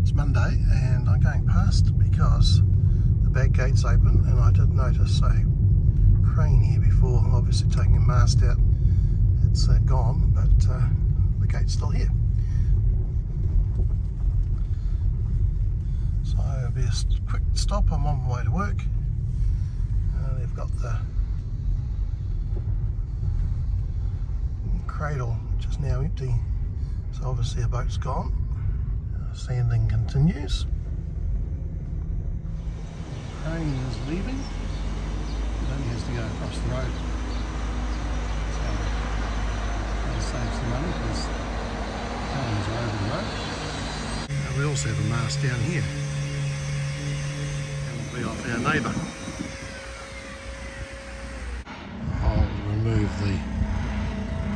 it's Monday and I'm going past because the back gate's open, and I did notice a crane here before, obviously taking a mast out. It's gone, but the gate's still here. So it'll be a quick stop. I'm on my way to work. They've got the cradle, which is now empty, so obviously a boat's gone. Sanding continues. Crane is leaving. It only has to go across the road, so that'll save some money because cranes are over the road. And we also have a mast down here, and we'll be off our neighbour. I'll remove the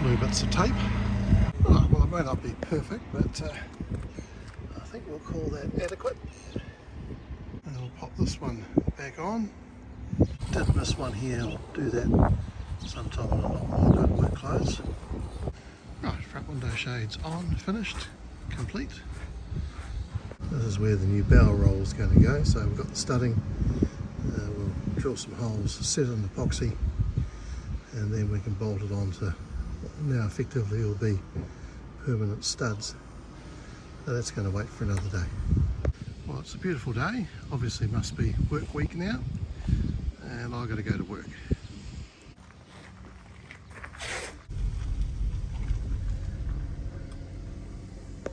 blue bits of tape. Oh, well, it may not be perfect, but I think we'll call that adequate. And we'll pop this one back on. Did miss one here. I'll do that sometime when I'm not in my work clothes. Right, front window shades on, finished, complete. This is where the new bow roll is going to go. So we've got the studding. We'll drill some holes, set in epoxy, and then we can bolt it onto what now effectively will be permanent studs. So that's going to wait for another day. Well, it's a beautiful day. Obviously must be work week now, and I've got to go to work.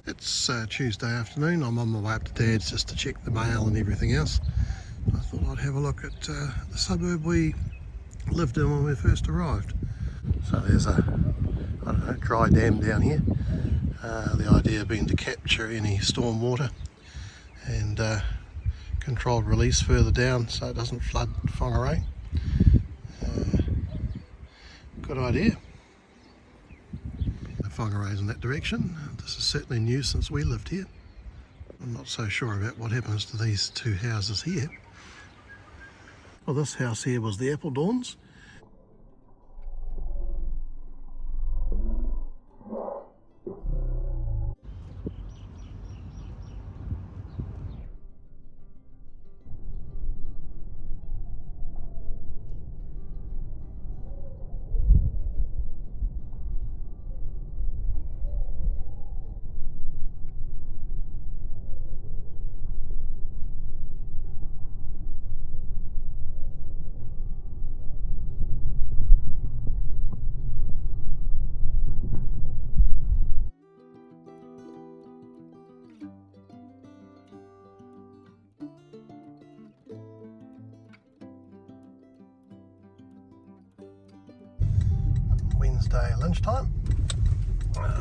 It's Tuesday afternoon. I'm on my way up to Dad's just to check the mail and everything else. I thought I'd have a look at the suburb we lived in when we first arrived. So there's a, I don't know, dry dam down here. The idea being to capture any storm water and controlled release further down so it doesn't flood Whangarei. Good idea. The Whangarei's in that direction. This is certainly new since we lived here. I'm not so sure about what happens to these two houses here. Well, this house here was the Apple Dawns. Wednesday lunchtime.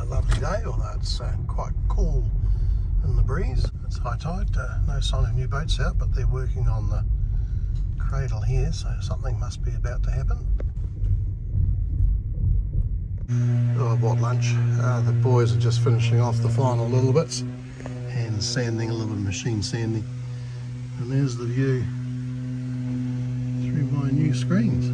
Lovely day, although it's quite cool in the breeze. It's high tide, no sign of new boats out, but they're working on the cradle here, so something must be about to happen. Oh, I bought lunch. The boys are just finishing off the final little bits and sanding, a little bit of machine sanding. And there's the view through my new screens.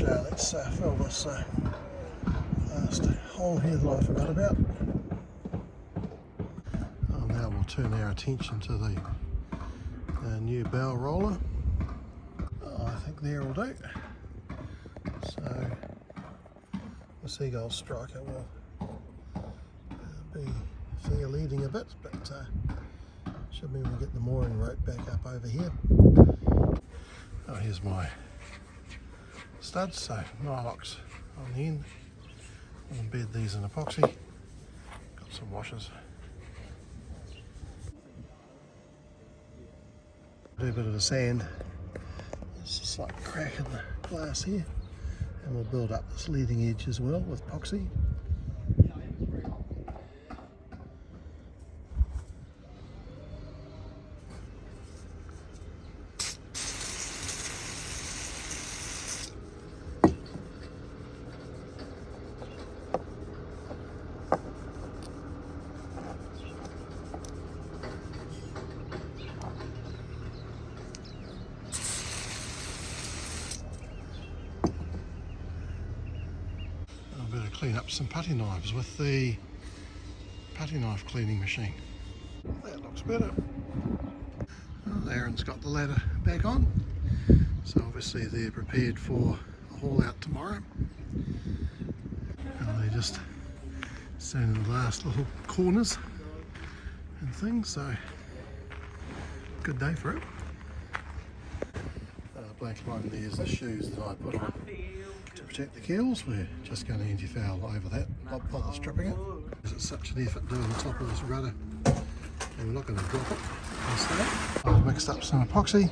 Let's fill this last hole here that I forgot about. Now we'll turn our attention to the new bow roller. I think there will do. So the Seagull Striker will be fair leading a bit, but should mean we get the mooring rope back up over here. Oh, here's my studs, so nylox on the end. I'll embed these in epoxy. Got some washers. Do a bit of a sand. There's a slight crack in the glass here, and we'll build up this leading edge as well with epoxy. some putty knives with the putty knife cleaning machine. That looks better. Well, Aaron's got the ladder back on, so obviously they're prepared for a haul out tomorrow. And they're just standing in the last little corners and things, so good day for it. Black line there's the shoes that I put on to protect the keels. We're just going to anti-foul over that, not bother stripping it, because it's such an effort doing the top of this rudder, and we're not going to drop it instead. I've mixed up some epoxy.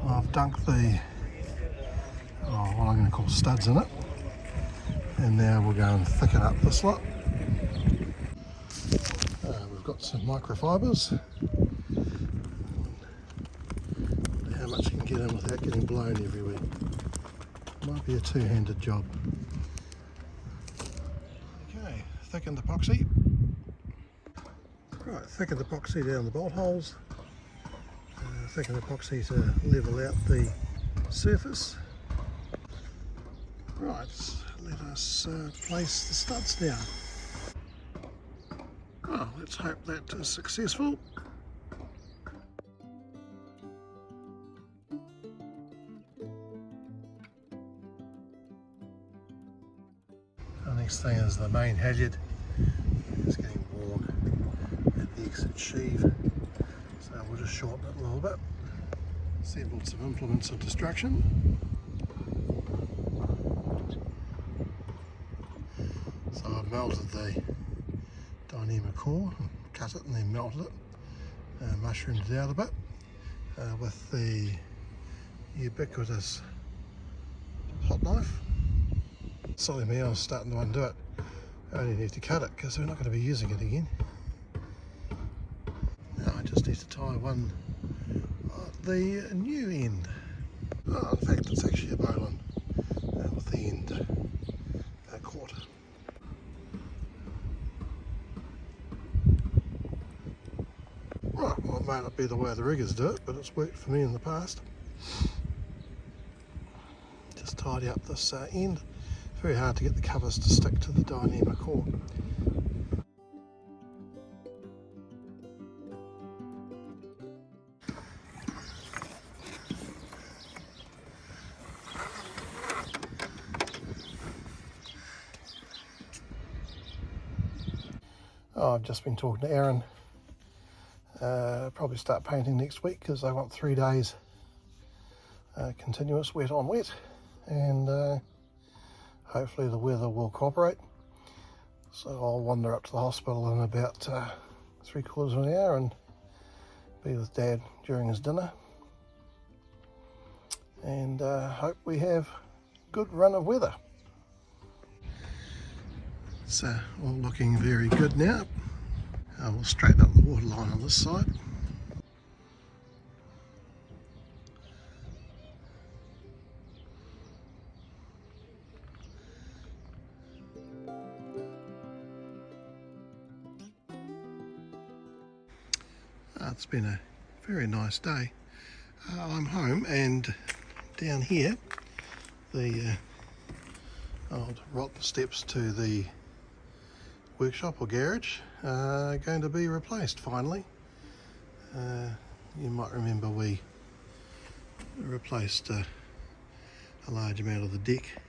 I've dunked the what I'm going to call studs in it, and now we'll go and thicken up the slot. We've got some microfibers. How much can get in without getting blown everywhere. Might be a two-handed job. Okay, thickened epoxy. Right, thickened epoxy down the bolt holes. Thickened epoxy to level out the surface. Right, let us place the studs down. Well, let's hope that is successful. The next thing is the main halyard. It's getting worn at the exit sheave, so we'll just shorten it a little bit. Assembled some implements of destruction. So I've melted the Dyneema core, cut it and then melted it, mushroomed it out a bit with the ubiquitous hot knife. Silly me, I was starting to undo it. I only need to cut it because we're not going to be using it again. Now I just need to tie one at the new end. Oh, in fact it's actually a bowline with the end caught. Right, well it may not be the way the riggers do it, but it's worked for me in the past. Just tidy up this end. It's very hard to get the covers to stick to the Dyneema core. Oh, I've just been talking to Aaron. Probably start painting next week because I want 3 days continuous wet on wet, and hopefully the weather will cooperate. So I'll wander up to the hospital in about 3/4 of an hour and be with Dad during his dinner, and hope we have a good run of weather. It's all looking very good now. We'll straighten up the water line on this side. It's been a very nice day. I'm home, and down here the old rotten steps to the workshop or garage are going to be replaced finally. You might remember we replaced a large amount of the deck,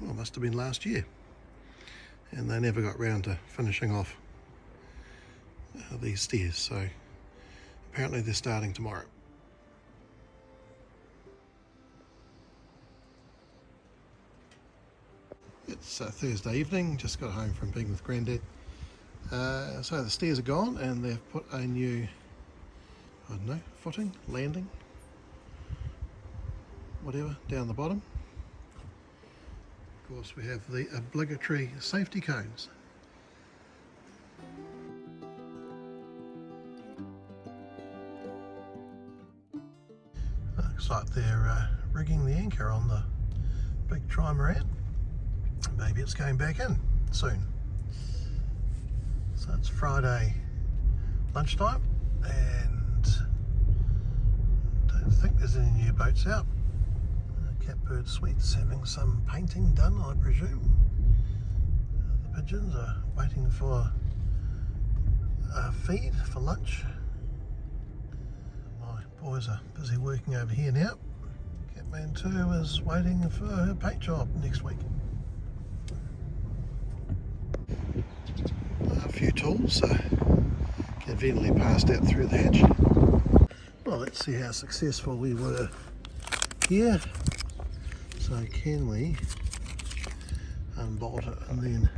well, it must have been last year, and they never got round to finishing off these stairs, so apparently they're starting tomorrow. It's Thursday evening, just got home from being with Grandad. So the stairs are gone and they've put a new, I don't know, footing, landing, whatever, down the bottom. Of course we have the obligatory safety cones. Looks like they're rigging the anchor on the big trimaran. Maybe it's going back in soon. So it's Friday lunchtime, and don't think there's any new boats out. Catbird Sweets having some painting done, I presume. The pigeons are waiting for feed for lunch. My boys are busy working over here now. CATMANTOO is waiting for her paint job next week. A few tools conveniently passed out through the hatch. Well, let's see how successful we were here. So can we unbolt it and then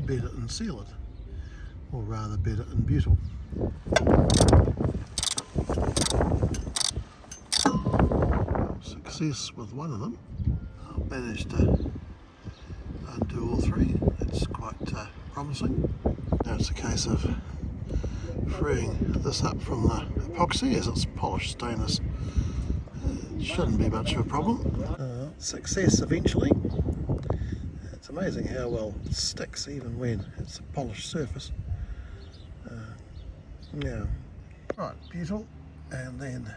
bed it and seal it, or rather bed it in butyl. Success with one of them. I've managed to undo all three. It's quite promising. Now it's a case of freeing this up from the epoxy as it's polished stainless. It shouldn't be much of a problem. Success eventually. It's amazing how well it sticks even when it's a polished surface. Now, right, butyl, and then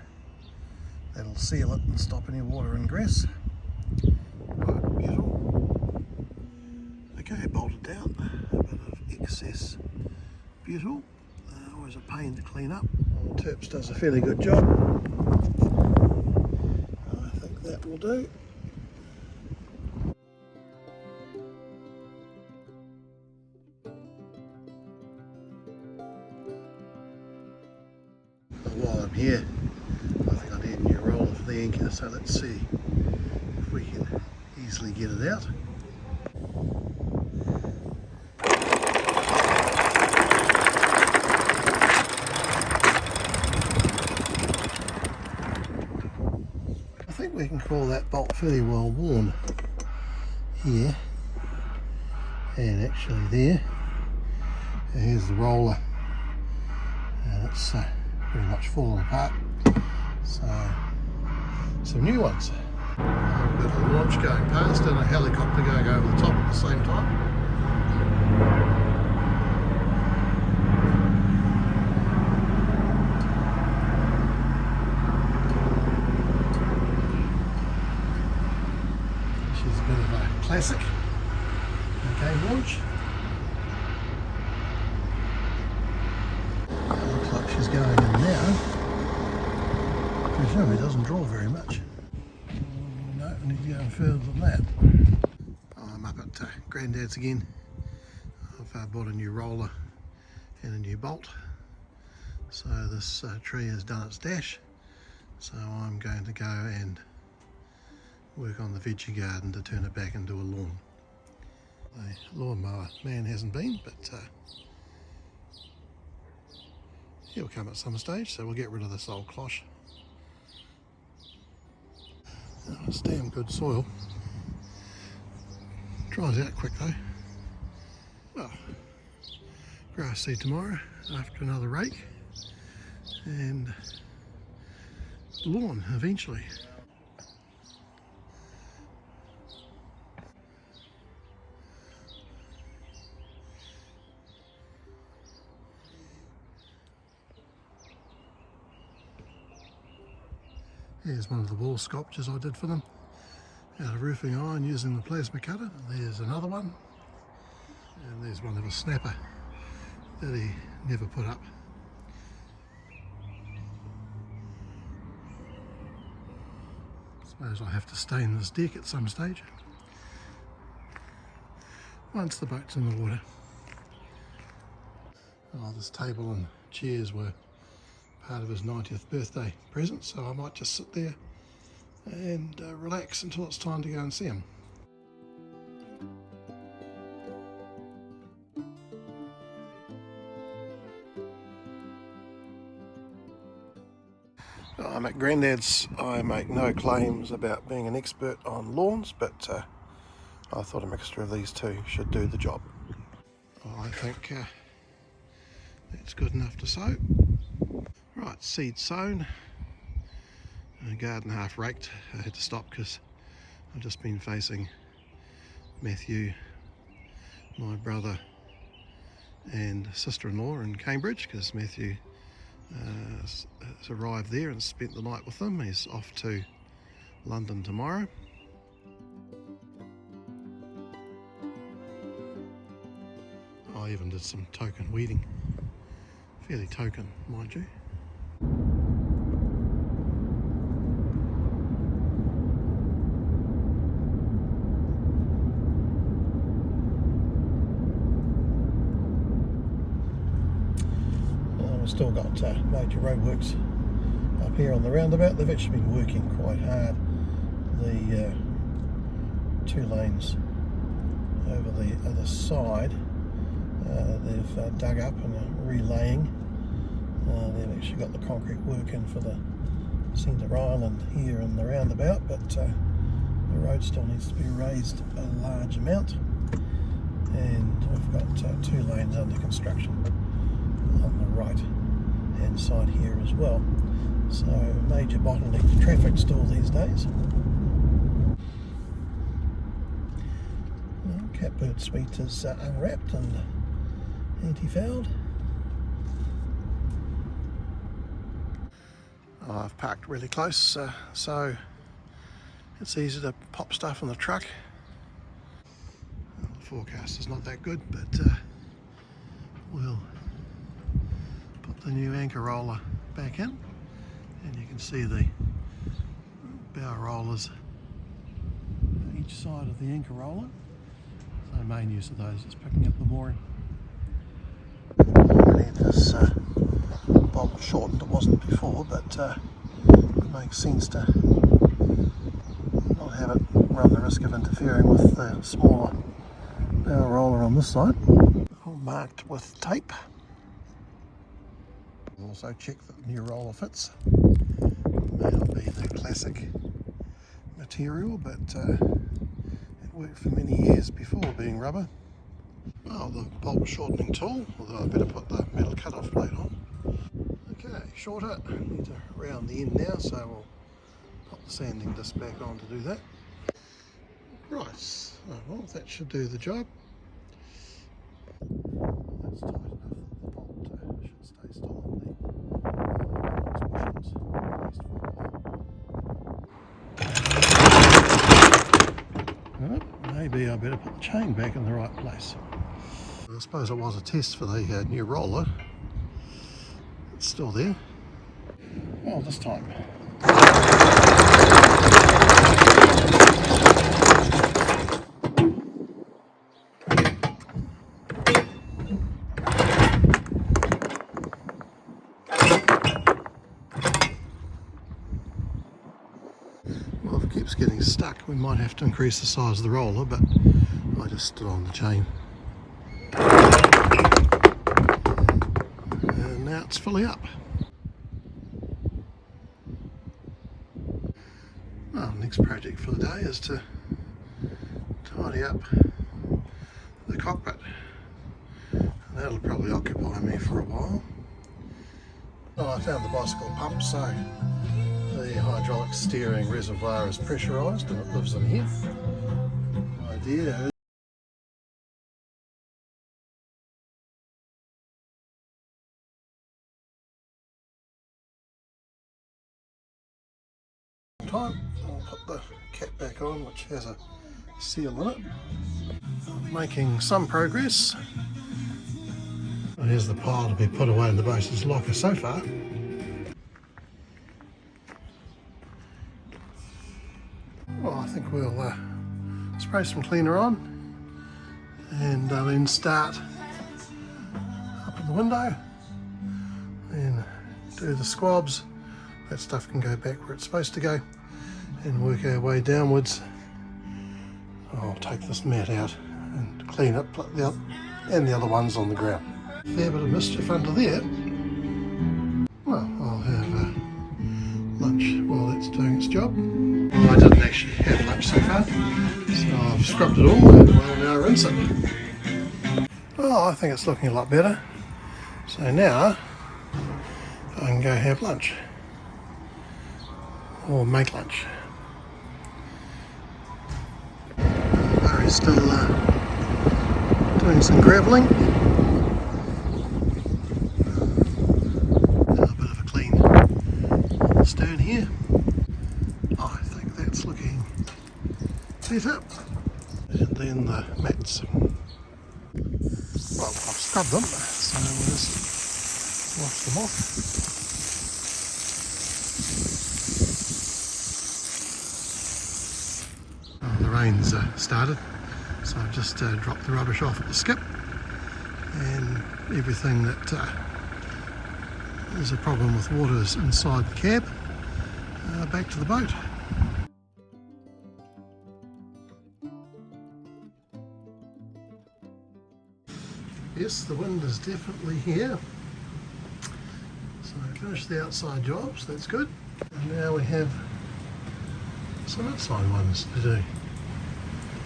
that'll seal it and stop any water ingress. Right, butyl. Okay, bolted down. A bit of excess butyl. Always a pain to clean up. Well, Terps does a fairly good job. I think that will do. While I'm here, I think I need a new roller for the anchor, so let's see if we can easily get it out. I think we can call that bolt fairly well worn here, and actually there. Here's the roller, and it's pretty much falling apart. So, some new ones. We've got a launch going past and a helicopter going over the top at the same time. She's a bit of a classic. Okay, launch. Looks like she's going in now. Presumably doesn't draw very much. No, we need to go further than that. I'm up at Grandad's again. I've bought a new roller and a new bolt. So this tree has done its dash. So I'm going to go and work on the veggie garden to turn it back into a lawn. The lawnmower man hasn't been, but he'll come at some stage, so we'll get rid of this old cloche. Oh, it's damn good soil. Dries out quick though. Well, grass seed tomorrow after another rake, and lawn eventually. Here's one of the wall sculptures I did for them out of roofing iron using the plasma cutter. There's another one, and there's one of a snapper that he never put up. Suppose I have to stain this deck at some stage once the boat's in the water. Oh, this table and chairs were part of his 90th birthday present, so I might just sit there and relax until it's time to go and see him. I'm at Grandad's. I make no claims about being an expert on lawns, but I thought a mixture of these two should do the job. I think that's good enough to sow. Right, seed sown, garden half raked. I had to stop because I've just been facing Matthew, my brother and sister-in-law in Cambridge, because Matthew has arrived there and spent the night with them. He's off to London tomorrow. I even did some token weeding, fairly token, mind you. We've still got major roadworks up here on the roundabout. They've actually been working quite hard. The 2 lanes over the other side, they've dug up and are relaying. They've actually got the concrete work in for the centre island here in the roundabout, but the road still needs to be raised a large amount. And we've got 2 lanes under construction on the right hand side here as well. So major bottleneck to traffic still these days. Catbird suite is unwrapped and anti-fouled. I've parked really close, so it's easy to pop stuff in the truck. Well, the forecast is not that good, but we'll put the new anchor roller back in, and you can see the bow rollers each side of the anchor roller. So the main use of those is picking up the mooring. I need this bolt shortened. It wasn't before, but it makes sense to not have it run the risk of interfering with the smaller bow roller on this side. All marked with tape. Also check that the new roller fits. May not be the classic material, but it worked for many years before being rubber. Oh, the bolt shortening tool, although I better put the metal cut-off plate on. Okay, shorter. Need to round the end now, so we'll pop the sanding disc back on to do that. Right, well, that should do the job. That's tight enough that the bolt should stay still in the bushings, at least for a while. Maybe I better put the chain back in the right place. I suppose it was a test for the new roller. It's still there. Well, this time. Well, if it keeps getting stuck, we might have to increase the size of the roller, but I just stood on the chain. And now it's fully up. Well, next project for the day is to tidy up the cockpit. And that'll probably occupy me for a while. Well, I found the bicycle pump, so the hydraulic steering reservoir is pressurised and it lives in here. The idea is time. I'll put the cap back on, which has a seal in it. Making some progress. Here's the pile to be put away in the bosun's locker so far. Well, I think we'll spray some cleaner on and then start up in the window and do the squabs. That stuff can go back where it's supposed to go and work our way downwards. I'll take this mat out and clean it, put the and the other ones on the ground. Fair bit of mischief under there. Well, I'll have lunch while that's doing its job. I didn't actually have lunch so far, so I've scrubbed it all and we'll now rinse it. Oh, I think it's looking a lot better. So now I can go have lunch or make lunch. Barry's still doing some gravelling. A bit of a clean on the stern here. I think that's looking better. And then the mats. Well, I've scrub them, so we'll just wash them off. Oh, the rain's started, so I've just dropped the rubbish off at the skip, and everything that is a problem with water is inside the cab, back to the boat. Yes, the wind is definitely here. So I finished the outside jobs, that's good. And now we have some inside ones to do.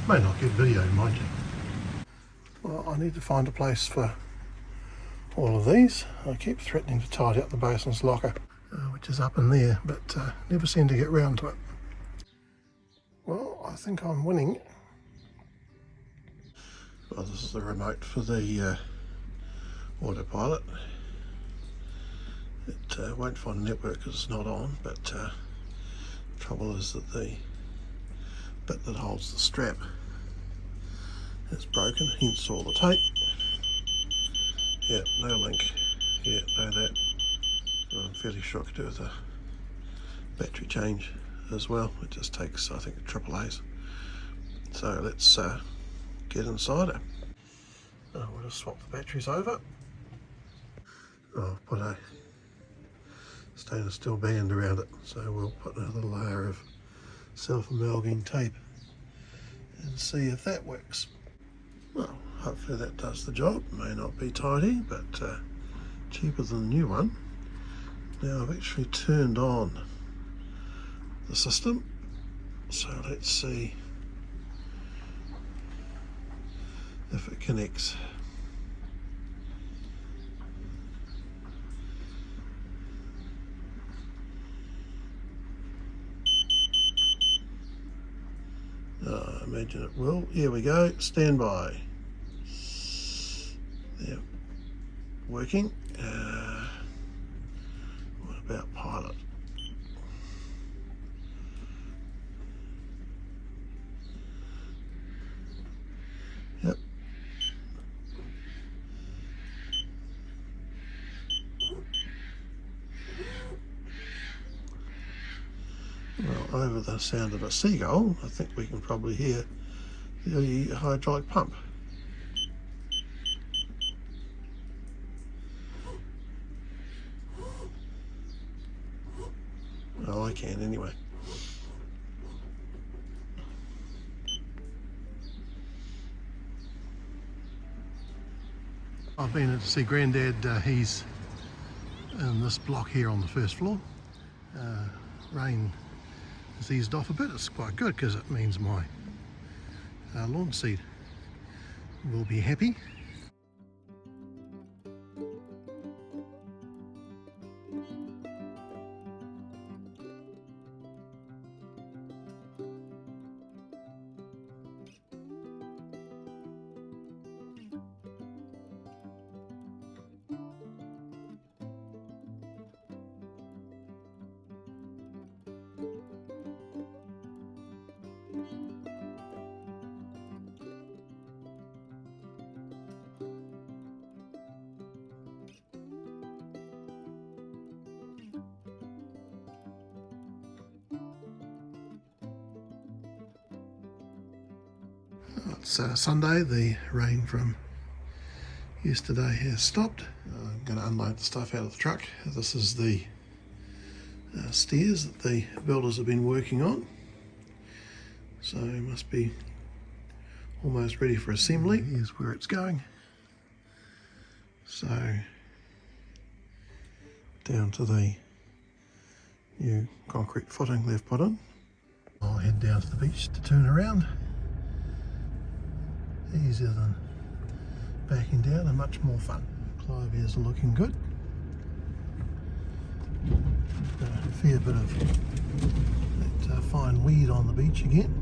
May not get videoed, mind you. Well, I need to find a place for all of these. I keep threatening to tidy up the bosun's locker, which is up in there, but never seem to get round to it. Well, I think I'm winning. Well, this is the remote for the autopilot. It won't find a network because it's not on, but the trouble is that the bit that holds the strap is broken, hence all the tape. Yeah, no link. Yeah, no that. I'm fairly sure I could do with a battery change as well. It just takes, I think, AAA's. So let's get inside it. We'll just swap the batteries over. I've put a stainless steel band around it, so we'll put another layer of self-amalgamating tape and see if that works. Well, hopefully that does the job. May not be tidy, but cheaper than the new one. Now I've actually turned on the system, so let's see if it connects. I imagine it will. Here we go. Stand by. Yep. Working. What about pilot? Yep. Well, over the sound of a seagull, I think we can probably hear the hydraulic pump. Well, I can anyway. I've been in to see Grandad. He's in this block here on the first floor. Rain has eased off a bit. It's quite good because it means my lawn seed will be happy. It's Sunday. The rain from yesterday has stopped. I'm going to unload the stuff out of the truck. This is the stairs that the builders have been working on, so it must be almost ready for assembly. Here's where it's going. So down to the new concrete footing they've put in. I'll head down to the beach to turn around. Easier than backing down and much more fun. Clivias are looking good. A fair bit of that fine weed on the beach again.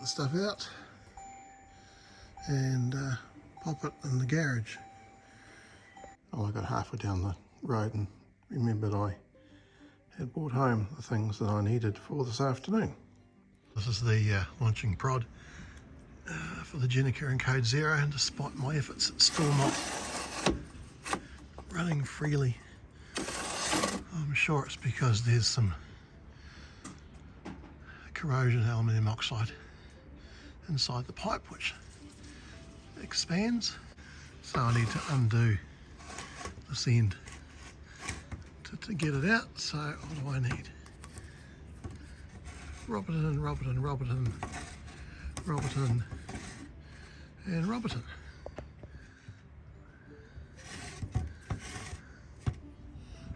the stuff out and pop it in the garage. Well, I got halfway down the road and remembered I had brought home the things that I needed for this afternoon. This is the launching prod for the Gennaker in Code 0, and despite my efforts it's still not running freely. I'm sure it's because there's some corrosion aluminium oxide inside the pipe which expands, so I need to undo this end to get it out. So what do I need? Rub it in, rub it in, rub it in, rub it in, and rub it in.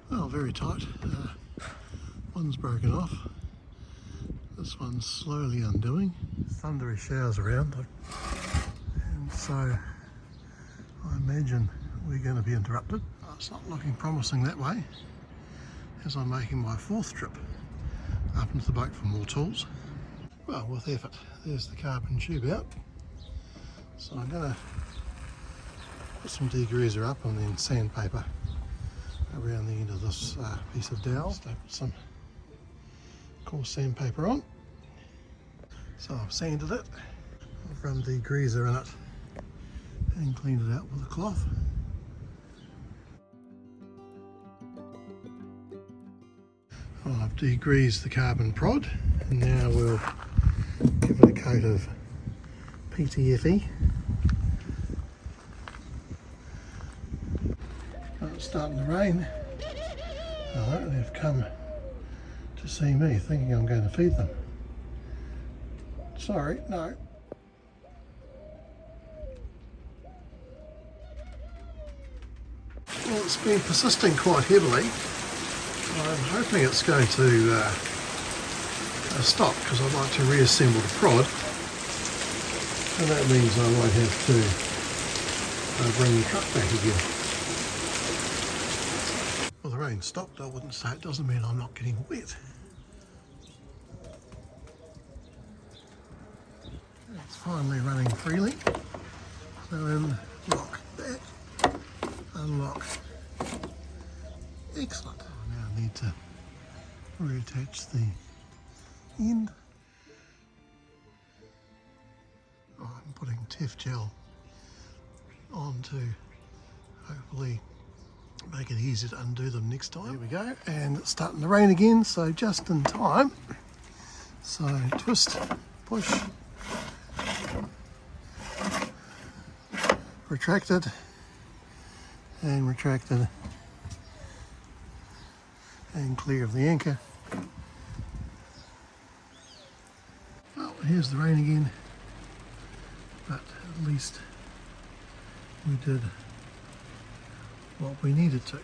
Well, very tight. One's broken off. This one's slowly undoing. Thundery showers around, and so I imagine we're going to be interrupted. It's not looking promising that way, as I'm making my fourth trip up into the boat for more tools. Well, with effort, there's the carbon tube out. So I'm going to put some degreaser up and then sandpaper around the end of this piece of dowel. So put some coarse sandpaper on. So I've sanded it, I've run degreaser in it and cleaned it out with a cloth. Well, I've degreased the carbon prod, and now we'll give it a coat of PTFE. Oh, it's starting to rain. Oh, they've come to see me thinking I'm going to feed them. Sorry, no. Well, it's been persisting quite heavily. I'm hoping it's going to stop, because I'd like to reassemble the prod, and that means I won't have to bring the truck back again. Well, the rain stopped, I wouldn't say. It doesn't mean I'm not getting wet. It's finally running freely. So lock, back, unlock. Excellent. I need to reattach the end. I'm putting Tef gel on to hopefully make it easier to undo them next time. Here we go, and it's starting to rain again, so just in time. So twist, push, retracted, and retracted, and clear of the anchor. Well, here's the rain again, but at least we did what we needed to.